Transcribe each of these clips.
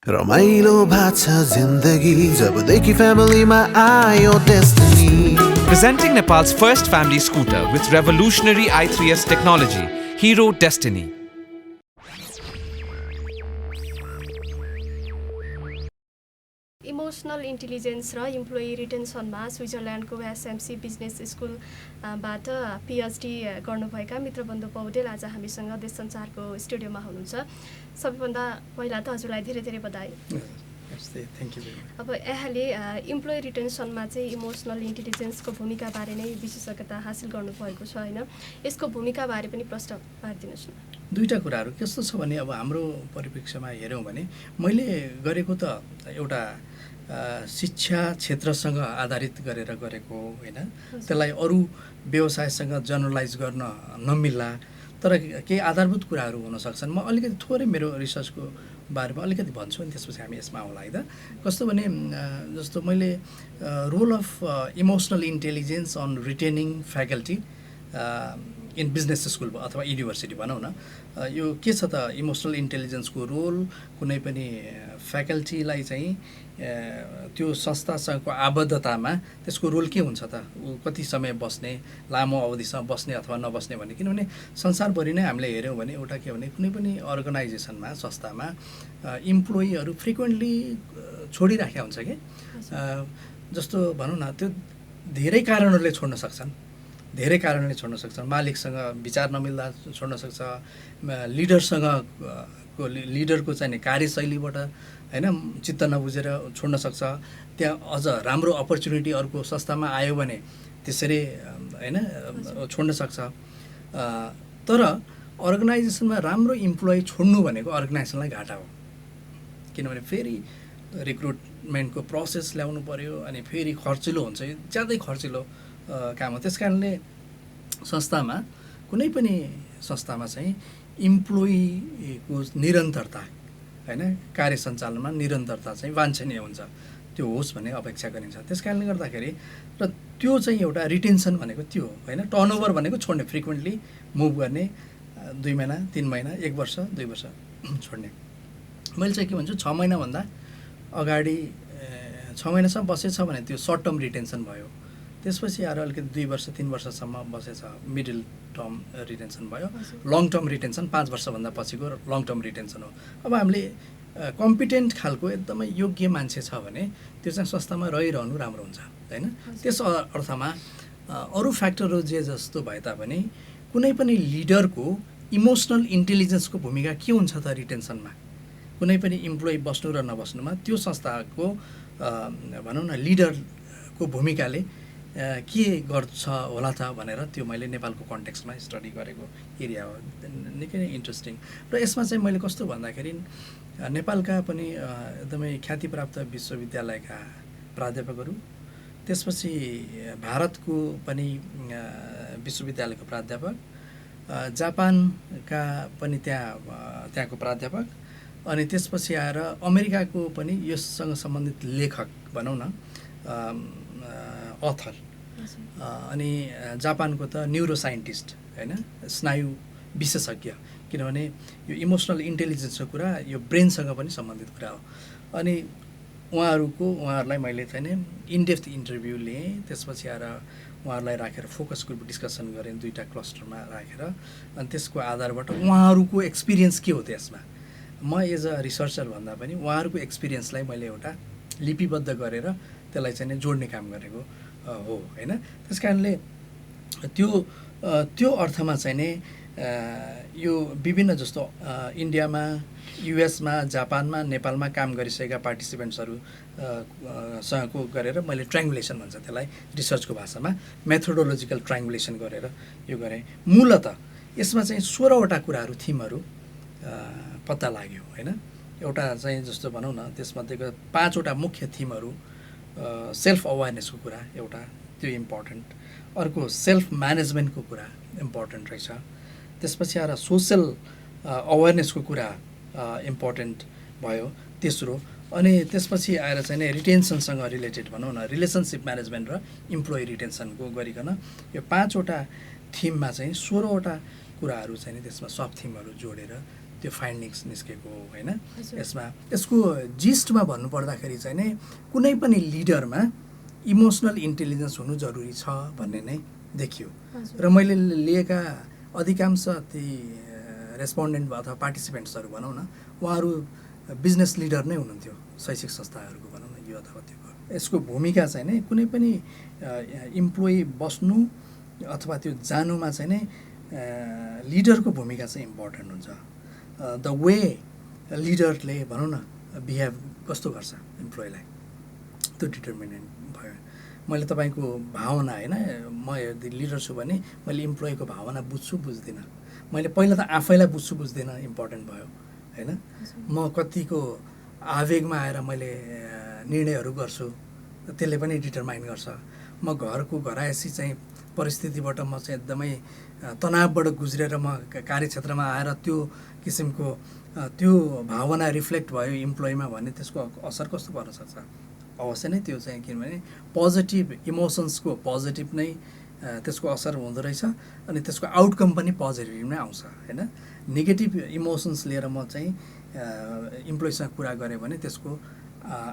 रमाइलो भाषा जिन्दगी जबदेखि फ्यामिलीमा आयो destiny Presenting Nepal's first family scooter with revolutionary i3S technology, Hero Destiny. Emotional intelligence र इम्प्लोइ रिटेन्सनमा स्विजरल्यान्डको एसएमसी बिजनेस स्कुलबाट पिएचडी गर्नुभएका मित्रबन्धु पौडेल आज हामीसँग देश संसारको स्टुडियोमा हुनुहुन्छ। सबैभन्दा पहिला त हजुरलाई धेरै धेरै बधाई। अब यहाँले इम्प्लोइ रिटेन्सनमा चाहिँ इमोसनल इन्टेलिजेन्सको भूमिकाबारे नै विशेषज्ञता हासिल गर्नुभएको छ होइन, यसको भूमिकाबारे पनि प्रश्न पारिदिनुहोस् न। दुईवटा कुराहरू कस्तो छ भने अब हाम्रो परिप्रेक्ष्यमा हेऱ्यौँ भने मैले गरेको त एउटा शिक्षा क्षेत्रसँग आधारित गरेर गरेको होइन, त्यसलाई अरू व्यवसायसँग जनरलाइज गर्न नमिल्ला, तर केही आधारभूत कुराहरू हुन सक्छन्। म अलिकति थोरै मेरो रिसर्चको बारेमा अलिकति भन्छु अनि त्यसपछि हामी यसमा आउँला है त। कस्तो भने जस्तो मैले role of emotional intelligence on retaining faculty in business school अथवा युनिभर्सिटी भनौँ न, यो के छ त इमोसनल इन्टेलिजेन्सको रोल कुनै पनि फ्याकल्टीलाई चाहिँ त्यो संस्थासँगको आबद्धतामा त्यसको रोल के हुन्छ त, ऊ कति समय बस्ने, लामो अवधिसम्म बस्ने अथवा नबस्ने भन्ने। किनभने संसारभरि नै हामीले हेऱ्यौँ भने एउटा के भने कुनै पनि अर्गनाइजेसनमा संस्थामा इम्प्लोइहरू फ्रिक्वेन्टली छोडिराखेका हुन्छ कि, जस्तो भनौँ न त्यो धेरै कारणहरूले छोड्न सक्छन्, धेरै कारणले छोड्न सक्छन्। मालिकसँग विचार नमिल्दा छोड्न सक्छ, लिडरको चाहिँ कार्यशैलीबाट होइन चित्त नबुझेर छोड्न सक्छ। त्यहाँ अझ राम्रो अपर्च्युनिटी अर्को संस्थामा आयो भने त्यसरी होइन छोड्न सक्छ। तर अर्गनाइजेसनमा राम्रो इम्प्लोइ छोड्नु भनेको अर्गनाइजेसनलाई घाटा हो, किनभने फेरि रिक्रुटमेन्टको प्रोसेस ल्याउनु पऱ्यो अनि फेरि खर्चिलो हुन्छ, ज्यादै खर्चिलो काम हो। त्यस कारणले संस्थामा कुनै पनि संस्थामा चाहिँ इम्प्लोइको निरन्तरता होइन, कार्य सञ्चालनमा निरन्तरता चाहिँ वाञ्छनीय हुन्छ, त्यो होस् भन्ने अपेक्षा गरिन्छ। त्यस कारणले गर्दाखेरि र त्यो चाहिँ एउटा रिटेन्सन भनेको त्यो हो होइन, टर्नओभर भनेको छोड्ने, फ्रिक्वेन्टली मुभ गर्ने, 2 महिना 3 महिना 1 वर्ष 2 वर्ष छोड्ने। मैले चाहिँ के भन्छु 6 महिनाभन्दा अगाडि 6 महिनासम्म बसेछ भने त्यो सर्ट टर्म रिटेन्सन भयो, त्यसपछि आएर अलिकति 2 वर्ष 3 वर्षसम्म बसेछ मिडल टर्म रिटेन्सन भयो, लङ टर्म रिटेन्सन 5 वर्षभन्दा पछिको लङ टर्म रिटेन्सन हो। अब हामीले कम्पिटेन्ट खालको एकदमै योग्य मान्छे छ भने त्यो चाहिँ संस्थामा रहिरहनु राम्रो हुन्छ होइन। त्यस अर्थमा अरू फ्याक्टरहरू जे जस्तो भए तापनि कुनै पनि लिडरको इमोसनल इन्टेलिजेन्सको भूमिका के हुन्छ त रिटेन्सनमा, कुनै पनि इम्प्लोइ बस्नु र नबस्नुमा त्यो संस्थाको भनौँ न लिडरको भूमिकाले के गर्छ होला त भनेर त्यो मैले नेपालको कन्टेक्स्टमा स्टडी गरेको एरिया हो, निकै नै इन्ट्रेस्टिङ। र यसमा चाहिँ मैले कस्तो भन्दाखेरि नेपालका पनि एकदमै ख्यातिप्राप्त विश्वविद्यालयका प्राध्यापकहरू, त्यसपछि भारतको पनि विश्वविद्यालयको प्राध्यापक, जापानका पनि त्यहाँको प्राध्यापक, अनि त्यसपछि आएर अमेरिकाको पनि यससँग सम्बन्धित लेखक भनौँ न अथर, अनि जापानको त न्युरो साइन्टिस्ट होइन, स्नायु विशेषज्ञ, किनभने यो इमोसनल इन्टेलिजेन्सको कुरा यो ब्रेनसँग पनि सम्बन्धित कुरा हो। अनि उहाँहरूलाई मैले चाहिँ नि इनडेप्थ इन्टरभ्यू लिएँ, त्यसपछि आएर उहाँहरूलाई राखेर फोकस ग्रुप डिस्कसन गरेँ 2टा क्लस्टरमा राखेर, अनि त्यसको आधारबाट उहाँहरूको एक्सपिरियन्स के हो त्यसमा, म एज अ रिसर्चर भन्दा पनि उहाँहरूको एक्सपिरियन्सलाई मैले एउटा लिपिबद्ध गरेर त्यसलाई चाहिँ नि जोड्ने काम गरेको हो होइन। त्यस कारणले त्यो अर्थमा चाहिँ नि यो विभिन्न जस्तो इन्डियामा, युएसमा, जापानमा, नेपालमा काम गरिसकेका पार्टिसिपेन्ट्सहरू सँगको गरेर मैले ट्रायङ्गुलेसन भन्छ त्यसलाई रिसर्चको भाषामा, मेथोडोलोजिकल ट्रायङ्गुलेसन गरेर यो गरेँ। मूलतः यसमा चाहिँ 16वटा कुराहरू थिमहरू पत्ता लाग्यो होइन। एउटा चाहिँ जस्तो भनौँ न त्यसमध्येको 5वटा मुख्य थिमहरू, सेल्फ अवेरनेसको कुरा एउटा, त्यो इम्पोर्टेन्ट। अर्को सेल्फ म्यानेजमेन्टको कुरा इम्पोर्टेन्ट रहेछ। त्यसपछि आएर सोसल अवेरनेसको कुरा इम्पोर्टेन्ट भयो तेस्रो। अनि त्यसपछि आएर चाहिँ नि रिटेन्सनसँग रिलेटेड भनौँ न, रिलेसनसिप म्यानेजमेन्ट र इम्प्लोइ रिटेन्सनको गरिकन यो 5वटा थिममा चाहिँ 16वटा कुराहरू चाहिँ नि त्यसमा सब थिमहरू जोडेर त्यो फाइन्डिङ्स निस्केको हो होइन। हजुर। यसको जिस्टमा भन्नुपर्दाखेरि चाहिँ नै कुनै पनि लिडरमा इमोसनल इन्टेलिजेन्स हुनु जरुरी छ भन्ने नै देखियो। हजुर। र मैले लिएका अधिकांश ती रेस्पोन्डेन्ट अथवा पार्टिसिपेन्ट्सहरू भनौँ न, उहाँहरू बिजनेस लिडर नै हुनुहुन्थ्यो शैक्षिक संस्थाहरूको भनौँ न यो अथवा त्यो। यसको भूमिका चाहिँ नै कुनै पनि इम्प्लोइ बस्नु अथवा त्यो जानुमा चाहिँ नै लिडरको भूमिका चाहिँ इम्पोर्टेन्ट हुन्छ। द वे लिडरले भनौँ न बिहेभ कस्तो गर्छ इम्प्लोइलाई, त्यो डिटर्मिनेन्ट भयो। मैले तपाईँको भावना होइन, म यदि लिडर छु भने मैले इम्प्लोइको भावना बुझ्छु बुझ्दिनँ, मैले पहिला त आफैलाई बुझ्छु बुझ्दिनँ इम्पोर्टेन्ट भयो होइन। म कतिको आवेगमा आएर मैले निर्णयहरू गर्छु त्यसले पनि डिटरमाइन गर्छ। म घरको घरायसी चाहिँ परिस्थितिबाट म चाहिँ एकदमै तनावबाट गुज्रेर म कार्यक्षेत्रमा आएर त्यो किसिमको त्यो भावना रिफ्लेक्ट भयो इम्प्लोइमा भने त्यसको असर कस्तो पर्न सक्छ? अवश्य नै त्यो चाहिँ किनभने पोजिटिभ इमोसन्सको पोजिटिभ नै त्यसको असर हुँदो रहेछ अनि त्यसको आउटकम पनि पोजिटिभ नै आउँछ होइन। नेगेटिभ इमोसन्स लिएर म चाहिँ इम्प्लोइसँग कुरा गरेँ भने त्यसको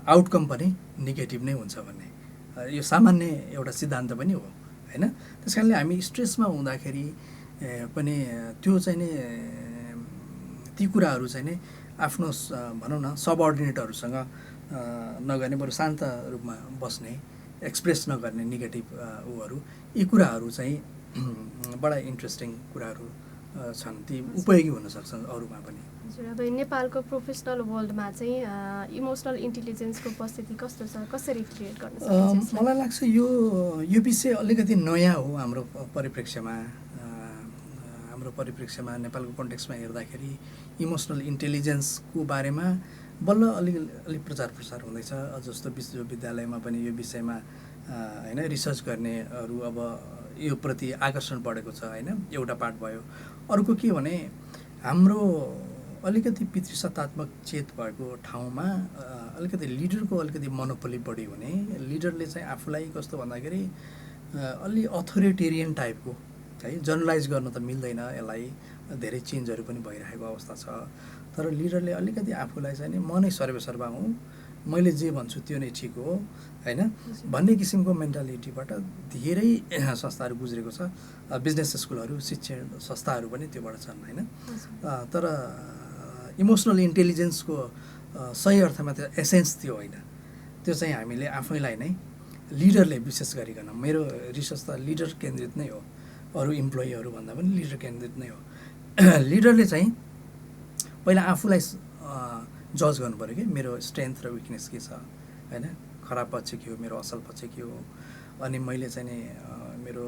आउटकम पनि नेगेटिभ नै हुन्छ भन्ने यो सामान्य एउटा सिद्धान्त पनि हो होइन। त्यस कारणले हामी स्ट्रेसमा हुँदाखेरि पनि त्यो चाहिँ नि ती कुराहरू चाहिँ नि आफ्नो भनौँ न सबअर्डिनेटहरूसँग नगर्ने, बरु शान्त रूपमा बस्ने, एक्सप्रेस नगर्ने नेगेटिभ उहरू, यी कुराहरू चाहिँ बडा इन्ट्रेस्टिङ कुराहरू छन्, ती उपयोगी हुन सक्छन् अरूमा पनि। हजुर, अब नेपालको प्रोफेसनल वर्ल्डमा चाहिँ इमोसनल इन्टेलिजेन्सको उपस्थिति कस्तो छ, कसरी क्रिएट गर्न सकिन्छ? मलाई लाग्छ यो विषय अलिकति नयाँ हो हाम्रो परिप्रेक्ष्यमा। नेपालको कन्टेक्स्टमा हेर्दाखेरि इमोसनल इन्टेलिजेन्सको बारेमा बल्ल अलिक प्रचार प्रसार हुँदैछ। जस्तो विश्वविद्यालयमा पनि यो विषयमा होइन रिसर्च गर्नेहरू अब यो प्रति आकर्षण बढेको छ होइन, एउटा पार्ट भयो। अर्को के भने हाम्रो अलिकति पितृसत्तात्मक चेत भएको ठाउँमा अलिकति लिडरको अलिकति मोनोपोली बढी हुने, लिडरले चाहिँ आफूलाई कस्तो भन्दाखेरि अलि अथोरिटेरियन टाइपको है, जनरलाइज गर्न त मिल्दैन यसलाई, धेरै चेन्जहरू पनि भइरहेको अवस्था छ। तर लिडरले अलिकति आफूलाई चाहिँ नि म नै सर्वेसर्वा हुँ, मैले जे भन्छु त्यो नै ठिक हो होइन भन्ने किसिमको मेन्टालिटीबाट धेरै संस्थाहरू गुज्रेको छ। बिजनेस स्कुलहरू, शिक्षण संस्थाहरू पनि त्योबाट छन् होइन। तर इमोसनल इन्टेलिजेन्सको सही अर्थमा त्यो एसेन्स त्यो होइन, त्यो चाहिँ हामीले आफैलाई नै लिडरले विशेष गरिकन, मेरो रिसर्च त लिडर केन्द्रित नै हो, अरू इम्प्लोइहरू भन्दा पनि लिडर केन्द्रित नै हो। लिडरले चाहिँ पहिला आफूलाई जज गर्नु पऱ्यो कि मेरो स्ट्रेन्थ र विकनेस के छ होइन, खराब पक्ष के हो, मेरो असल पक्ष के हो, अनि मैले चाहिँ नि मेरो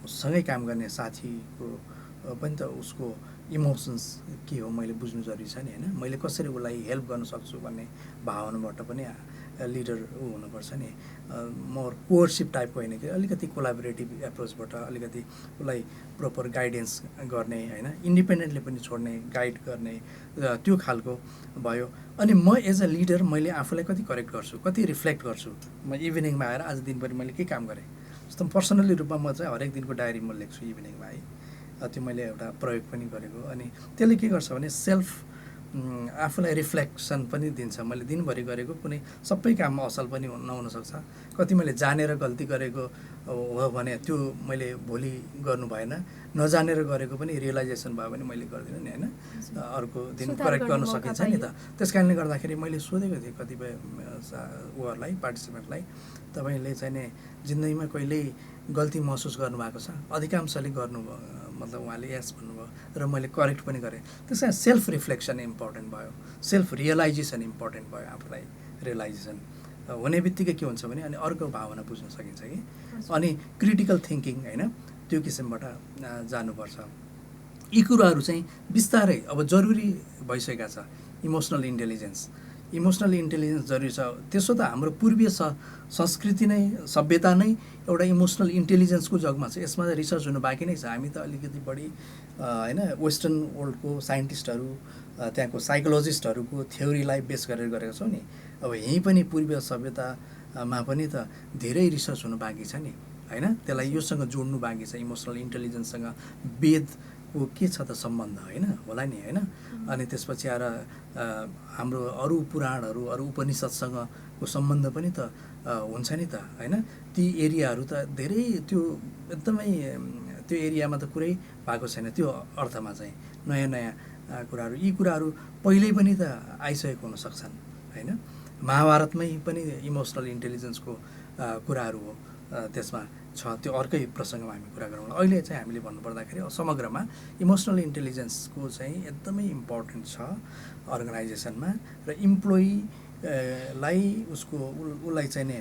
सँगै काम गर्ने साथीको पनि त उसको इमोसन्स के हो मैले बुझ्नु जरुरी छ नि होइन, मैले कसरी उसलाई हेल्प गर्न सक्छु भन्ने भावनाबाट पनि लिडर हुनुपर्छ नि। मोर कोअरसिप टाइपको होइन कि अलिकति कोलाबोरेटिभ एप्रोचबाट अलिकति उसलाई प्रोपर गाइडेन्स गर्ने होइन, इन्डिपेन्डेन्टली पनि छोड्ने, गाइड गर्ने, त्यो खालको भयो। अनि म एज अ लिडर मैले आफूलाई कति करेक्ट गर्छु, कति रिफ्लेक्ट गर्छु। म इभिनिङमा आएर आज दिनभरि मैले के काम गरेँ, जस्तो पर्सनली रूपमा म चाहिँ हरेक दिनको डायरी म लेख्छु इभिनिङमा है, त्यो मैले एउटा प्रयोग पनि गरेको। अनि त्यसले के गर्छ भने सेल्फ आफूलाई रिफ्लेक्सन पनि दिन्छ। मैले दिनभरि गरेको कुनै सबै काममा असल पनि नहुनसक्छ, कति मैले जानेर गल्ती गरेको हो भने त्यो मैले भोलि गर्नु भएन, नजानेर गरेको पनि रियलाइजेसन भयो भने मैले गर्दिनँ नि होइन, अर्को दिन करेक्ट गर्न सकिन्छ नि त। त्यस कारणले गर्दाखेरि मैले सोधेको थिएँ कतिपय उहरूलाई, पार्टिसिपेन्टलाई, तपाईँले चाहिँ नि जिन्दगीमा कहिल्यै गल्ती महसुस गर्नुभएको छ? अधिकांशले गर्नुभयो, मतलब उहाँले यस भन्नुभयो र मैले करेक्ट पनि गरेँ। त्यसमा सेल्फ रिफ्लेक्सन इम्पोर्टेन्ट भयो, सेल्फ रियलाइजेसन इम्पोर्टेन्ट भयो। आफूलाई रियलाइजेसन हुने बित्तिकै के हुन्छ भने अनि अर्को भावना बुझ्न सकिन्छ कि, अनि क्रिटिकल थिङ्किङ होइन, त्यो किसिमबाट जानुपर्छ। यी कुराहरू चाहिँ बिस्तारै अब जरुरी भइसकेका छ। इमोसनल इन्टेलिजेन्स जरुरी छ। त्यसो त हाम्रो पूर्वीय संस्कृति नै, सभ्यता नै एउटा इमोसनल इन्टेलिजेन्सको जगमा छ। यसमा रिसर्च हुनु बाँकी नै छ। हामी त अलिकति बढी होइन वेस्टर्न वर्ल्डको साइन्टिस्टहरू, त्यहाँको साइकोलोजिस्टहरूको थ्योरीलाई बेस गरेर गरेका छौँ नि। अब यहीँ पनि पूर्वीय सभ्यतामा पनि त धेरै रिसर्च हुनु बाँकी छ नि होइन, त्यसलाई योसँग जोड्नु बाँकी छ। इमोसनल इन्टेलिजेन्ससँग वेद ऊ के छ त सम्बन्ध होइन होला नि होइन। अनि त्यसपछि आएर हाम्रो अरू पुराणहरू अरू उपनिषदसँगको सम्बन्ध पनि त हुन्छ नि त होइन। ती एरियाहरू त धेरै त्यो एकदमै त्यो एरियामा त कुरै भएको छैन त्यो अर्थमा चाहिँ नयाँ नयाँ कुराहरू यी कुराहरू पहिल्यै पनि त आइसकेको हुनसक्छन् होइन। महाभारतमै पनि इमोसनल इन्टेलिजेन्सको कुराहरू हो त्यसमा छ, त्यो अर्कै प्रसङ्गमा हामी कुरा गरौँ। अहिले चाहिँ हामीले भन्नुपर्दाखेरि समग्रमा इमोसनल इन्टेलिजेन्सको चाहिँ एकदमै इम्पोर्टेन्ट छ अर्गनाइजेसनमा र इम्प्लोइलाई उसलाई चाहिँ नि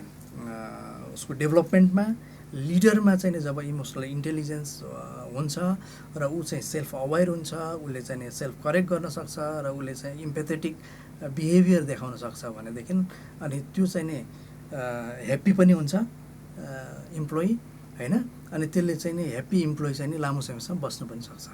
उसको डेभलपमेन्टमा लिडरमा चाहिँ जब इमोसनल इन्टेलिजेन्स हुन्छ र ऊ चाहिँ सेल्फ अवेर हुन्छ, उसले चाहिँ नि सेल्फ करेक्ट गर्न सक्छ र उसले चाहिँ इम्पेथेटिक बिहेभियर देखाउन सक्छ भनेदेखि अनि त्यो चाहिँ नि ह्याप्पी पनि हुन्छ इम्प्लोइ होइन। अनि त्यसले चाहिँ नि ह्याप्पी इम्प्लोइ चाहिँ नि लामो समयसम्म बस्नु पनि सक्छ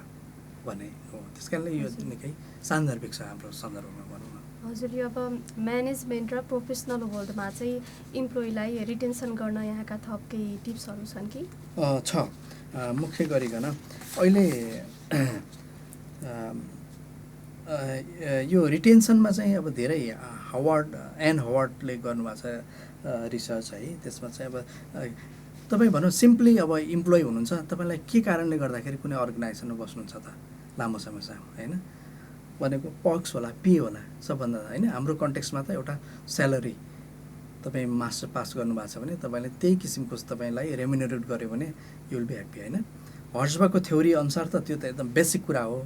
भन्ने हो। त्यस कारणले यो निकै सान्दर्भिक छ हाम्रो सन्दर्भमा भनौँ न। हजुर, यो अब म्यानेजमेन्ट र प्रोफेसनल वर्ल्डमा चाहिँ इम्प्लोइलाई रिटेन्सन गर्न यहाँका थप केही टिप्सहरू छन् कि? छ। मुख्य गरिकन अहिले यो रिटेन्सनमा चाहिँ अब धेरै एन हवार्डले गर्नुभएको छ रिसर्च है। त्यसमा चाहिँ अब तपाईँ भनौँ सिम्पली अब इम्प्लोइ हुनुहुन्छ, तपाईँलाई के कारणले गर्दाखेरि कुनै अर्गनाइजेसनमा बस्नुहुन्छ त लामो समयसम्म होइन भनेको पर्क्स होला, पे होला सबभन्दा होइन। हाम्रो कन्टेक्स्टमा त एउटा स्यालेरी तपाईँ मास्टर पास गर्नुभएको छ भने तपाईँले त्यही किसिमको तपाईँलाई रेम्युनरेट गर्यो भने यु विल बी ह्याप्पी होइन। हर्जबर्गको थ्योरी अनुसार त त्यो त एकदम बेसिक कुरा हो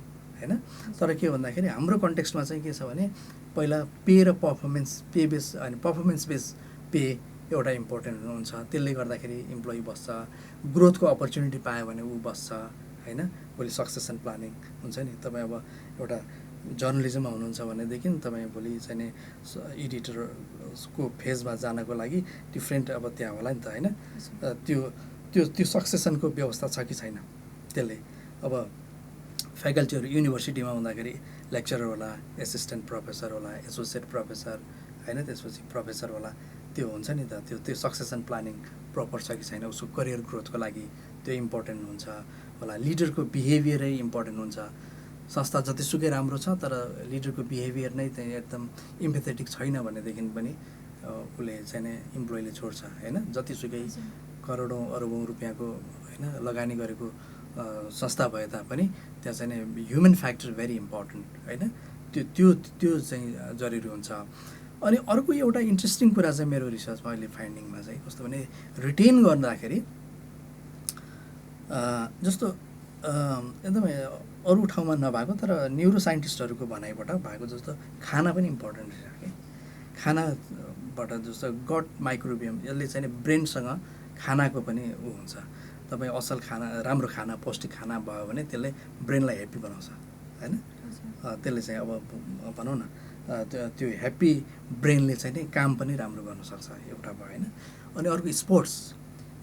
होइन। तर के भन्दाखेरि हाम्रो कन्टेक्स्टमा चाहिँ के छ भने पहिला पे र पर्फर्मेन्स पे बेस अनि पर्फर्मेन्स बेस पे एउटा इम्पोर्टेन्ट हुन्छ। त्यसले गर्दाखेरि इम्प्लोइ बस्छ, ग्रोथको अपर्च्युनिटी पायो भने ऊ बस्छ होइन। भोलि सक्सेसन प्लानिङ हुन्छ नि। तपाईँ अब एउटा जर्नलिजममा हुनुहुन्छ भनेदेखि तपाईँ भोलि चाहिँ नि एडिटरको फेजमा जानको लागि डिफ्रेन्ट अब त्यहाँ होला नि त होइन। त्यो त्यो त्यो सक्सेसनको व्यवस्था छ कि छैन त्यसले। अब फ्याकल्टीहरू युनिभर्सिटीमा हुँदाखेरि लेक्चरर होला, एसिस्टेन्ट प्रोफेसर होला, एसोसिएट प्रोफेसर होइन, त्यसपछि प्रोफेसर होला। त्यो हुन्छ नि त त्यो सक्सेसन प्लानिङ प्रपर छ कि छैन उसको करियर ग्रोथको लागि त्यो इम्पोर्टेन्ट हुन्छ होला। लिडरको बिहेभियरै इम्पोर्टेन्ट हुन्छ। संस्था जतिसुकै राम्रो छ तर लिडरको बिहेभियर नै चाहिँ एकदम इम्पेथेटिक छैन भनेदेखि पनि उसले चाहिँ नि इम्प्लोइले छोड्छ होइन। जतिसुकै करोडौँ अरबौँ रुपियाँको होइन लगानी गरेको संस्था भए तापनि त्यहाँ चाहिँ नि ह्युमन फ्याक्टर भेरी इम्पोर्टेन्ट होइन। त्यो चाहिँ जरुरी हुन्छ। अनि अर्को एउटा इन्ट्रेस्टिङ कुरा चाहिँ मेरो रिसर्चमा अहिले फाइन्डिङमा चाहिँ कस्तो भने रिटेन गर्दाखेरि जस्तो एकदमै अरू ठाउँमा नभएको तर न्युरो साइन्टिस्टहरूको भनाइबाट भएको जस्तो खाना पनि इम्पोर्टेन्ट छ कि। खानाबाट जस्तो गट माइक्रोबियम यसले चाहिँ ब्रेनसँग खानाको पनि ऊ हुन्छ। तपाईँ असल खाना राम्रो खाना पौष्टिक खाना भयो भने त्यसले ब्रेनलाई ह्याप्पी बनाउँछ होइन। त्यसले चाहिँ अब भनौँ न त्यो ह्याप्पी ब्रेनले चाहिँ नि काम पनि राम्रो गर्न सक्छ एउटा भयो होइन। अनि अर्को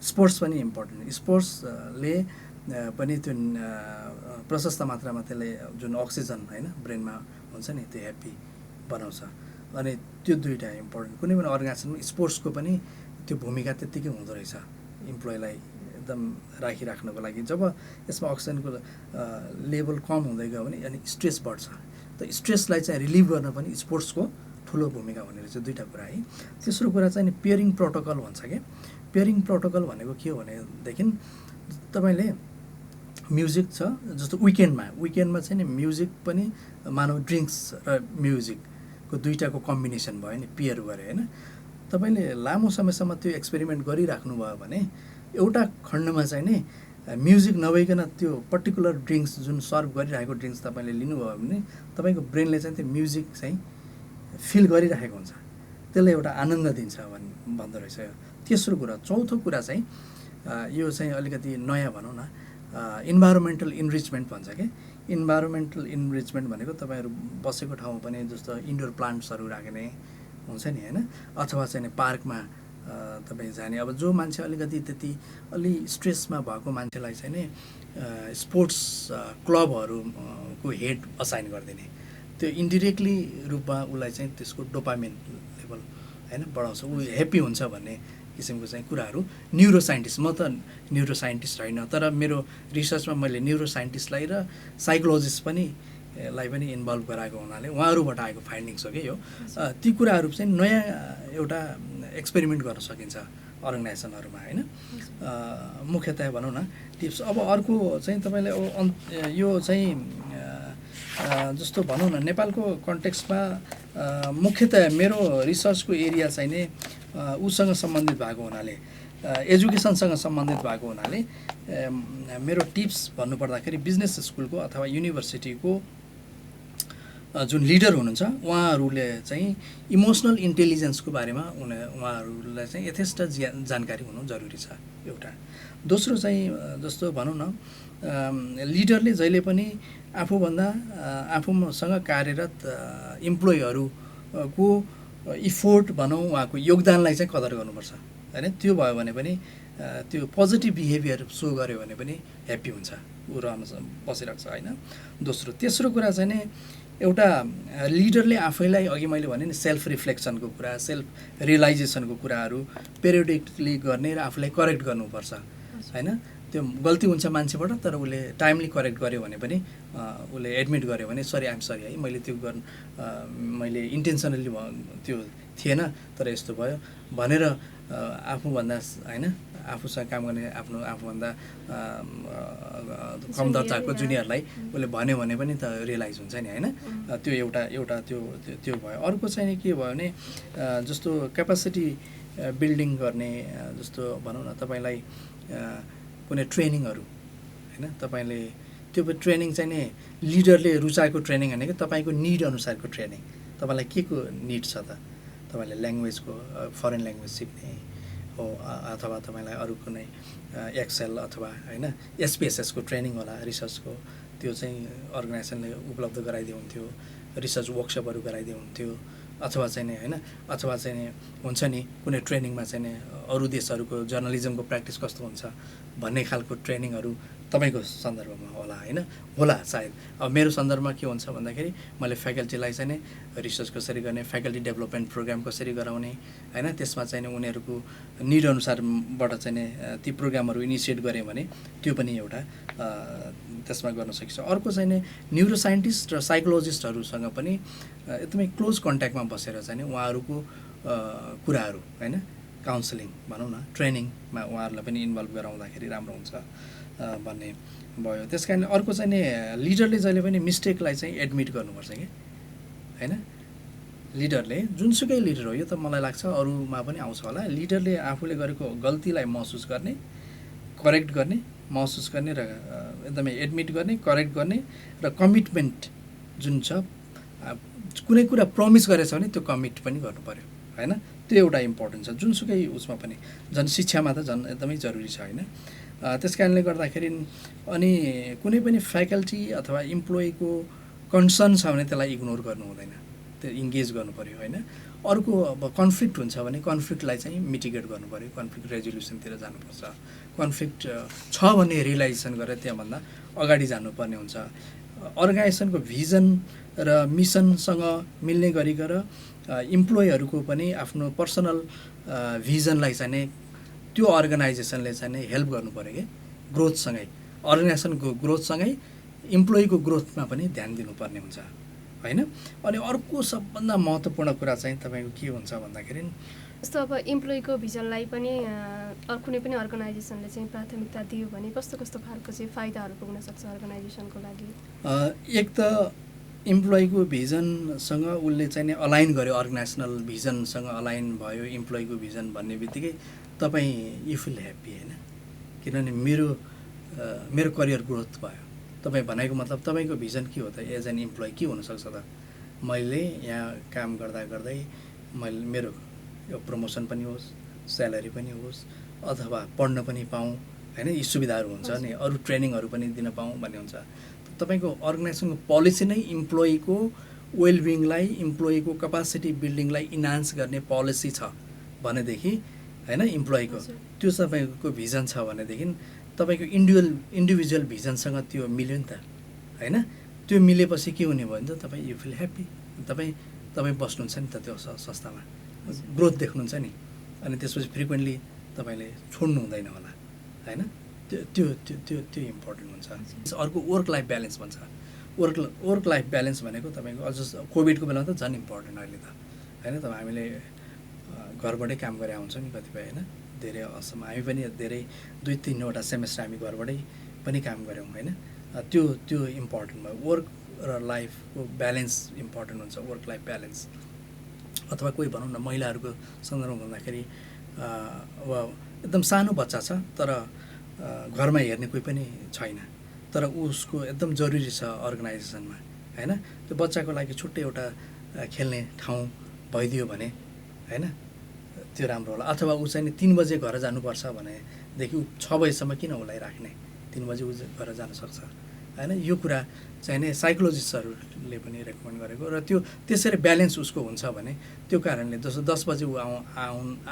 स्पोर्ट्स पनि इम्पोर्टेन्ट। स्पोर्ट्सले पनि त्यो प्रशस्त मात्रामा त्यसले जुन अक्सिजन होइन ब्रेनमा हुन्छ नि त्यो ह्याप्पी बनाउँछ। अनि त्यो दुईवटा इम्पोर्टेन्ट। कुनै पनि अर्गनाइजेसनमा स्पोर्ट्सको पनि त्यो भूमिका त्यत्तिकै हुँदो रहेछ इम्प्लोइलाई एकदम राखिराख्नको लागि। जब यसमा अक्सिजनको लेभल कम हुँदै गयो भने अनि स्ट्रेस बढ्छ। त स्ट्रेसलाई चाहिँ रिलिभ गर्न पनि स्पोर्ट्सको ठुलो भूमिका हुने रहेछ। दुईवटा कुरा है। तेस्रो कुरा चाहिँ नि पेयरिङ प्रोटोकल भन्छ क्या। पेयरिङ प्रोटोकल भनेको के हो भनेदेखि तपाईँले म्युजिक छ जस्तो विकेन्डमा चाहिँ नि म्युजिक पनि मानव ड्रिङ्क्स र म्युजिकको दुईवटाको कम्बिनेसन भयो नि पेयर गऱ्यो होइन। तपाईँले लामो समयसम्म त्यो एक्सपेरिमेन्ट गरिराख्नु भयो भने एउटा खण्डमा चाहिँ नि म्युजिक नभइकन त्यो पर्टिकुलर ड्रिङ्क्स जुन सर्भ गरिरहेको ड्रिङ्क्स तपाईँले लिनुभयो भने तपाईँको ब्रेनले चाहिँ त्यो म्युजिक चाहिँ फिल गरिरहेको हुन्छ। त्यसले एउटा आनन्द दिन्छ भन्दो रहेछ। तेस्रो कुरा। चौथो कुरा चाहिँ यो चाहिँ अलिकति नयाँ भनौँ न इन्भाइरोमेन्टल इनरिचमेन्ट भन्छ क्या। इन्भाइरोमेन्टल इनरिचमेन्ट भनेको तपाईँहरू बसेको ठाउँमा पनि जस्तो इन्डोर प्लान्ट्सहरू राख्ने हुन्छ नि होइन। अथवा चाहिँ पार्कमा तपाईँ जाने अब जो मान्छे अलिकति त्यति अलि स्ट्रेसमा भएको मान्छेलाई चाहिँ नि स्पोर्ट्स क्लबहरूको हेड असाइन गरिदिने त्यो इन्डिरेक्टली रूपमा उसलाई चाहिँ त्यसको डोपामिन लेभल होइन बढाउँछ। ऊ ह्याप्पी हुन्छ भन्ने किसिमको चाहिँ कुराहरू न्युरो साइन्टिस्ट, म त न्युरो साइन्टिस्ट होइन, तर मेरो रिसर्चमा मैले न्युरो साइन्टिस्टलाई र साइकोलोजिस्ट पनि लाई पनि इन्भल्भ गराएको हुनाले उहाँहरूबाट आएको फाइन्डिङ्स हो कि यो। ती कुराहरू चाहिँ नयाँ एउटा एक्सपेरिमेन्ट गर्न सकिन्छ अर्गनाइजेसनहरूमा होइन। मुख्यतया भनौँ न टिप्स। अब अर्को चाहिँ तपाईँले यो चाहिँ जस्तो भनौँ न नेपालको कन्टेक्स्टमा मुख्यतया मेरो रिसर्चको एरिया चाहिँ नै उसँग सम्बन्धित भएको हुनाले, एजुकेसनसँग सम्बन्धित भएको हुनाले मेरो टिप्स भन्नुपर्दाखेरि बिजनेस स्कुलको अथवा युनिभर्सिटीको जुन लिडर हुनुहुन्छ उहाँहरूले चाहिँ इमोसनल इन्टेलिजेन्सको बारेमा उहाँहरूलाई चाहिँ यथेष्ट जानकारी हुनु जरुरी छ एउटा। दोस्रो चाहिँ जस्तो भनौँ न लिडरले जहिले पनि आफूसँग कार्यरत इम्प्लोइहरूको इफोर्ट भनौँ, उहाँको योगदानलाई चाहिँ कदर गर्नुपर्छ होइन। त्यो भयो भने पनि त्यो पोजिटिभ बिहेभियर सो गर्यो भने पनि ह्याप्पी हुन्छ, ऊ रहन बसिरहेको छ होइन। तेस्रो कुरा चाहिँ नि एउटा लिडरले आफैलाई अघि मैले भने नि सेल्फ रिफ्लेक्सनको कुरा, सेल्फ रियलाइजेसनको कुराहरू पेरियोडिकली गर्ने र आफूलाई करेक्ट गर्नुपर्छ होइन। त्यो गल्ती हुन्छ मान्छेबाट, तर उसले टाइमली करेक्ट गर्यो भने पनि उसले एडमिट गर्यो भने सरी आइम सरी है, मैले त्यो मैले इन्टेन्सनली त्यो थिएन तर यस्तो भयो भनेर आफूभन्दा होइन आफूसँग काम गर्ने आफूभन्दा कम दर्जाको जुनियरलाई उसले भन्यो भने पनि त रियलाइज हुन्छ नि होइन। त्यो एउटा त्यो भयो। अर्को चाहिँ के भयो भने जस्तो क्यापासिटी बिल्डिङ गर्ने, जस्तो भनौँ न तपाईँलाई कुनै ट्रेनिङहरू होइन, तपाईँले त्यो ट्रेनिङ चाहिँ नि लिडरले रुचाएको ट्रेनिङ होइन कि तपाईँको निड अनुसारको ट्रेनिङ। तपाईँलाई के को निड छ त, तपाईँले ल्याङ्ग्वेजको फरेन ल्याङ्ग्वेज सिक्ने हो अथवा तपाईँलाई अरू कुनै एक्सेल अथवा होइन एसपिएसएसको ट्रेनिङ होला रिसर्चको, त्यो चाहिँ अर्गनाइजेसनले उपलब्ध गराइदियो हुन्थ्यो, रिसर्च वर्कसपहरू गराइदियो हुन्थ्यो। अथवा चाहिँ नि होइन, अथवा चाहिँ नि हुन्छ नि कुनै ट्रेनिङमा चाहिँ नि अरू देशहरूको जर्नलिजमको प्र्याक्टिस कस्तो हुन्छ भन्ने खालको ट्रेनिङहरू तपाईँको सन्दर्भमा होला होइन, होला सायद। अब मेरो सन्दर्भमा के हुन्छ भन्दाखेरि मैले फ्याकल्टीलाई चाहिँ नि रिसर्च कसरी गर्ने, फ्याकल्टी डेभलपमेन्ट प्रोग्राम कसरी गराउने होइन, त्यसमा चाहिँ नि उनीहरूको निड अनुसारबाट चाहिँ नि ती प्रोग्रामहरू इनिसिएट गऱ्यो भने त्यो पनि एउटा त्यसमा गर्न सकिन्छ। अर्को चाहिँ नि न्युरो साइन्टिस्ट र साइकोलोजिस्टहरूसँग पनि एकदमै क्लोज कन्ट्याक्टमा बसेर चाहिँ नि उहाँहरूको कुराहरू होइन काउन्सिलिङ भनौँ न ट्रेनिङमा उहाँहरूलाई पनि इन्भल्भ गराउँदाखेरि राम्रो हुन्छ भन्ने भयो। त्यस कारण अर्को चाहिँ नि लिडरले जहिले पनि मिस्टेकलाई चाहिँ एडमिट गर्नुपर्छ कि होइन। लिडरले जुनसुकै लिडर हो, यो त मलाई लाग्छ अरूमा पनि आउँछ होला, लिडरले आफूले गरेको गल्तीलाई महसुस गर्ने, करेक्ट गर्ने, महसुस गर्ने र एकदमै एडमिट गर्ने, करेक्ट गर्ने र कमिटमेन्ट जुन छ, कुनै कुरा प्रमिस गरेछ भने त्यो कमिट पनि गर्नु पऱ्यो होइन। त्यो एउटा इम्पोर्टेन्ट छ जुनसुकै उसमा पनि, झन् शिक्षामा त झन् एकदमै जरुरी छ होइन। त्यस कारणले गर्दाखेरि अनि कुनै पनि फ्याकल्टी अथवा इम्प्लोइको कन्सर्न छ भने त्यसलाई इग्नोर गर्नु हुँदैन, त्यो इङ्गेज गर्नु पऱ्यो होइन। अर्को अब कन्फ्लिक्ट हुन्छ भने कन्फ्लिक्टलाई चाहिँ मिटिगेट गर्नु पऱ्यो, कन्फ्लिक्ट रेजोल्युसनतिर जानुपर्छ। कन्फ्लिक्ट छ भने रियलाइजेसन गरेर त्यहाँभन्दा अगाडि जानुपर्ने हुन्छ। अर्गनाइजेसनको भिजन र मिसनसँग मिल्ने गरिकन इम्प्लोइहरूको पनि आफ्नो पर्सनल भिजनलाई चाहिँ नै त्यो अर्गनाइजेसनले चाहिँ नै हेल्प गर्नु पऱ्यो कि ग्रोथसँगै, अर्गनाइजेसनको ग्रोथसँगै इम्प्लोइको ग्रोथमा पनि ध्यान दिनुपर्ने हुन्छ होइन। अनि अर्को सबभन्दा महत्त्वपूर्ण कुरा चाहिँ तपाईँको के हुन्छ भन्दाखेरि जस्तो अब इम्प्लोइको भिजनलाई पनि कुनै पनि अर्गनाइजेसनले चाहिँ प्राथमिकता दियो भने कस्तो कस्तो खालको चाहिँ फाइदाहरू पुग्न सक्छ अर्गनाइजेसनको लागि? एक त इम्प्लोइको भिजनसँग उसले चाहिँ नि अलाइन गर्यो, अर्गनाइजेसनल भिजनसँग अलाइन भयो इम्प्लोइको भिजन भन्ने बित्तिकै तपाईँ यु फिल ह्याप्पी होइन, किनभने मेरो करियर ग्रोथ भयो। तपाईँ भनेको मतलब तपाईँको भिजन के हो त एज एन इम्प्लोइ के हुनसक्छ त, मैले यहाँ काम गर्दा गर्दै मेरो यो प्रमोसन पनि होस्, स्यालेरी पनि होस्, अथवा पढ्न पनि पाऊँ होइन, यी सुविधाहरू हुन्छ नि, अरू ट्रेनिङहरू पनि दिन पाऊँ भन्ने हुन्छ। तपाईँको अर्गनाइजेसनको पोलिसी नै इम्प्लोइको वेलबिङलाई, इम्प्लोइको क्यापासिटी बिल्डिङलाई इन्हान्स गर्ने पोलिसी छ भनेदेखि होइन, इम्प्लोइको त्यो तपाईँको भिजन छ भनेदेखि तपाईँको इन्डिभिजुअल भिजनसँग त्यो मिल्यो नि त होइन। त्यो मिलेपछि के हुने भयो भने त तपाईँ यु फिल ह्याप्पी, तपाईँ बस्नुहुन्छ नि त त्यो संस्थामा, ग्रोथ देख्नुहुन्छ नि। अनि त्यसपछि फ्रिक्वेन्टली तपाईँले छोड्नु हुँदैन होला होइन त्यो त्यो त्यो त्यो त्यो इम्पोर्टेन्ट हुन्छ अर्को वर्क लाइफ ब्यालेन्स भन्छ वर्क लाइफ ब्यालेन्स भनेको तपाईँको अझ कोभिडको बेलामा त झन् इम्पोर्टेन्ट अहिले त होइन तपाईँ हामीले घरबाटै काम गरे हुन्छौँ नि कतिपय होइन धेरै असम्म हामी पनि धेरै 2-3वटा सेमेस्टर हामी घरबाटै पनि काम गऱ्यौँ होइन त्यो त्यो इम्पोर्टेन्ट भयो वर्क र लाइफको ब्यालेन्स इम्पोर्टेन्ट हुन्छ वर्क लाइफ ब्यालेन्स अथवा कोही भनौँ न महिलाहरूको सन्दर्भमा भन्दाखेरि अब एकदम सानो बच्चा छ तर घरमा हेर्ने कोही पनि छैन तर उसको एकदम जरुरी छ अर्गनाइजेसनमा होइन त्यो बच्चाको लागि छुट्टै एउटा खेल्ने ठाउँ भइदियो भने होइन त्यो राम्रो होला अथवा ऊ चाहिँ 3 बजे घर जानुपर्छ भनेदेखि 6 बजीसम्म किन उसलाई राख्ने 3 बजे ऊ घर जान सक्छ होइन यो कुरा चाहिँ नि साइकोलोजिस्टहरूले पनि रेकमेन्ड गरेको र त्यो त्यसरी ब्यालेन्स उसको हुन्छ भने त्यो कारणले जस्तो 10 बजे ऊ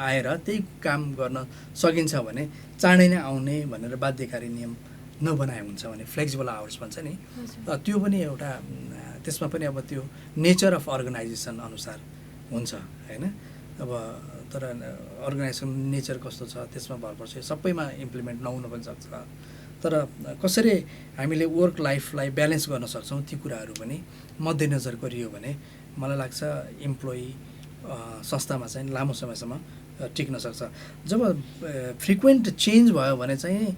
आएर त्यही काम गर्न सकिन्छ भने चाँडै नै आउने भनेर बाध्यकारी नियम नबनाए हुन्छ भने फ्लेक्सिबल आवर्स भन्छ नि त्यो पनि एउटा त्यसमा पनि अब त्यो नेचर अफ अर्गनाइजेसन अनुसार हुन्छ होइन अब तर अर्गनाइजेसन नेचर कस्तो छ त्यसमा भर पर्छ सबैमा इम्प्लिमेन्ट नहुन पनि सक्छ तर कसरी हामीले वर्क लाइफलाई ब्यालेन्स गर्न सक्छौँ ती कुराहरू पनि मध्यनजर गरियो भने मलाई लाग्छ इम्प्लोइ संस्थामा चाहिँ लामो समयसम्म टिक्न सक्छ जब फ्रिक्वेन्ट चेन्ज भयो भने चाहिँ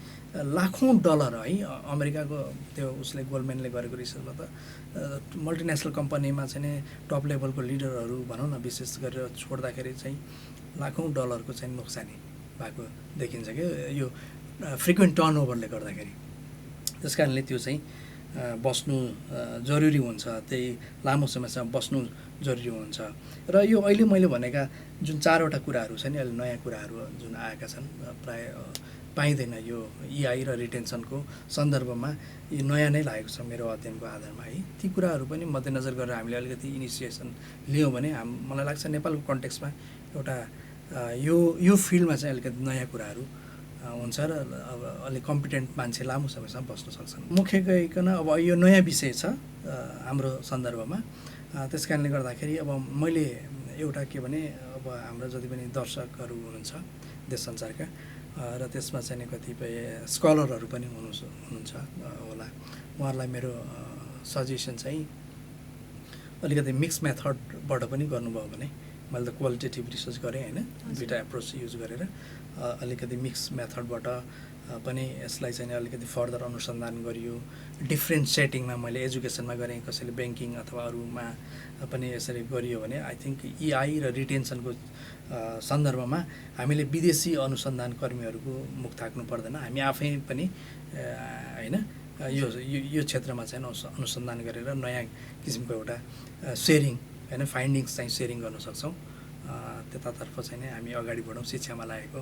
लाखौँ डलर है अमेरिकाको त्यो उसले गोल्डम्यानले गरेको रिसर्चमा त मल्टिनेसनल कम्पनीमा चाहिँ नि टप लेभलको लिडरहरू भनौँ न विशेष गरेर छोड्दाखेरि चाहिँ लाखौँ डलरको चाहिँ नोक्सानी भएको देखिन्छ कि यो फ्रिक्वेन्ट टर्नओभरले गर्दाखेरि त्यस कारणले त्यो चाहिँ बस्नु जरुरी हुन्छ त्यही लामो समयसम्म बस्नु जरुरी हुन्छ र यो अहिले मैले भनेका जुन 4वटा कुराहरू छ नि अहिले नयाँ कुराहरू जुन आएका छन् प्राय पाइँदैन यो इआई र रिटेन्सनको सन्दर्भमा यो नयाँ नै लागेको छ मेरो अध्ययनको आधारमा है ती कुराहरू पनि मध्यनजर गरेर हामीले अलिकति इनिसिएसन लियौँ भने मलाई लाग्छ नेपालको कन्टेक्स्टमा एउटा यो फिल्डमा चाहिँ अलिकति नयाँ कुराहरू हुन्छ र अब अलिक कम्पिटेन्ट मान्छे लामो समयसम्म बस्न सक्छन् मुख्य गइकन अब यो नयाँ विषय छ हाम्रो सन्दर्भमा त्यस कारणले गर्दाखेरि अब मैले एउटा के भने अब हाम्रो जति पनि दर्शकहरू हुनुहुन्छ देश संसारका र त्यसमा चाहिँ कतिपय स्कलरहरू पनि हुनुहुन्छ होला उहाँहरूलाई मेरो सजेसन चाहिँ अलिकति मिक्स मेथडबाट पनि गर्नुभयो भने मैले त क्वालिटेटिभ रिसर्च गरेँ होइन 2टा एप्रोच युज गरेर अलिकति मिक्स मेथडबाट पनि यसलाई चाहिँ अलिकति फर्दर अनुसन्धान गरियो डिफ्रेन्ट सेटिङमा मैले एजुकेसनमा गरेँ कसैले ब्याङ्किङ अथवा अरूमा पनि यसरी गरियो भने आई थिङ्क इआई र रिटेन्सनको सन्दर्भमा हामीले विदेशी अनुसन्धान कर्मीहरूको मुख थाक्नु पर्दैन हामी आफै पनि होइन यो क्षेत्रमा चाहिँ अनुसन्धान गरेर नयाँ किसिमको एउटा सेयरिङ होइन फाइन्डिङ्स चाहिँ सेयरिङ गर्न सक्छौँ त्यतातर्फ चाहिँ हामी अगाडि बढौँ शिक्षामा लागेको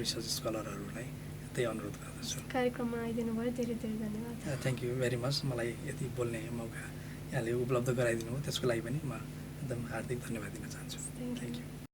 रिसर्च स्कलरहरूलाई त्यही अनुरोध गर्दछु कार्यक्रममा आइदिनु भयो धेरै धेरै धन्यवाद थ्याङ्क यू भेरी मच मलाई यति बोल्ने मौका यहाँले उपलब्ध गराइदिनु भयो त्यसको लागि पनि म एकदम हार्दिक धन्यवाद दिन चाहन्छु थ्याङ्क यू